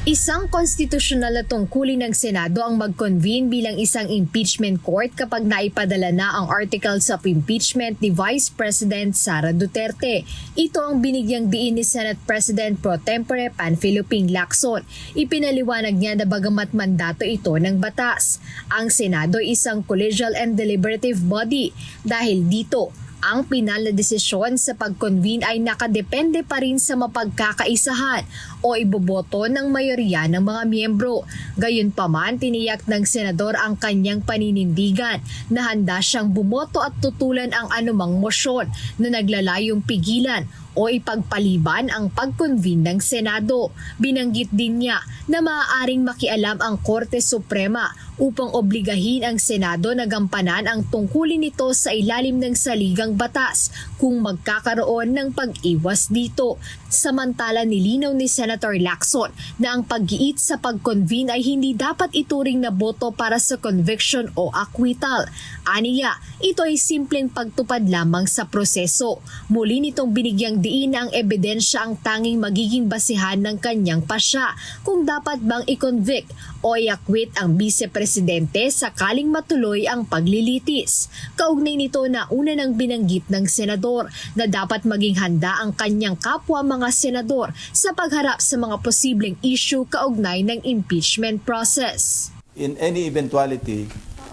Isang konstitusyonal na tungkulin ng Senado ang mag-convene bilang isang impeachment court kapag naipadala na ang articles of impeachment ni Vice President Sara Duterte. Ito ang binigyang diin ni Senate President Pro Tempore Panfilo Ping Lacson. Ipinaliwanag niya na bagamat mandato ito ng batas. Ang Senado ay isang collegial and deliberative body. Dahil dito, ang pinal na desisyon sa pag-convene ay nakadepende pa rin sa mapagkakaisahan o iboboto ng mayorya ng mga miyembro. Gayunpaman, tiniyak ng senador ang kanyang paninindigan na handa siyang bumoto at tutulan ang anumang mosyon na naglalayong pigilan o ipagpaliban ang pag-convene ng Senado. Binanggit din niya na maaaring makialam ang Korte Suprema upang obligahin ang Senado na gampanan ang tungkulin nito sa ilalim ng saligang batas kung magkakaroon ng pag-iwas dito. Samantala, nilinaw ni Senator Lacson na ang pag-giit sa pag-convene ay hindi dapat ituring na boto para sa conviction o acquittal. Aniya, ito ay simpleng pagtupad lamang sa proseso. Muli nitong binigyang diin ang ebidensya ang tanging magiging basihan ng kanyang pasya kung dapat bang i-convict o i-acquit ang vice-presidente sakaling matuloy ang paglilitis. Kaugnay nito na una nang binanggit ng senador na dapat maging handa ang kanyang kapwa mga senador sa pagharap sa mga posibleng issue kaugnay ng impeachment process. In any eventuality,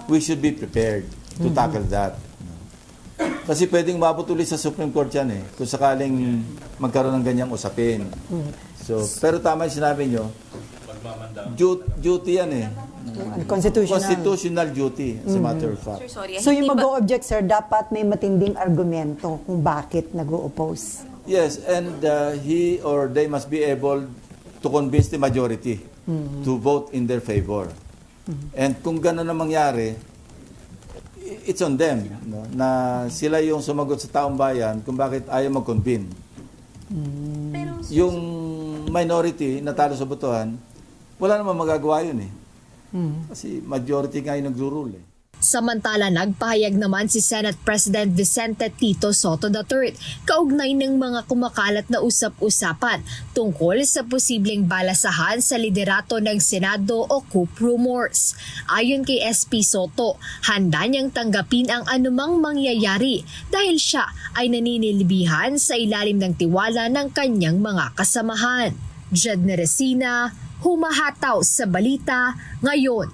we should be prepared to tackle that. Kasi pwedeng umabot ulit sa Supreme Court yan kung sakaling magkaroon ng ganyang usapin. So, pero tama yung sinabi nyo, duty yan Constitutional duty, as a matter of fact. So yung mag-o-object, sir, dapat may matinding argumento kung bakit nag-o-oppose. Yes, and he or they must be able to convince the majority to vote in their favor. And kung gano'n na mangyari, it's on them na sila yung sumagot sa taong bayan kung bakit ayaw mag-convene. Yung minority na talo sa botohan, wala namang magagawa yun Kasi majority nga yung nagdurule. Samantala, nagpahayag naman si Senate President Vicente Tito Soto III kaugnay ng mga kumakalat na usap-usapan tungkol sa posibleng balasahan sa liderato ng Senado o coup rumors. Ayon kay SP Soto, handa niyang tanggapin ang anumang mangyayari dahil siya ay naninilbihan sa ilalim ng tiwala ng kanyang mga kasamahan. Jed Neresina, humahataw sa balita ngayon.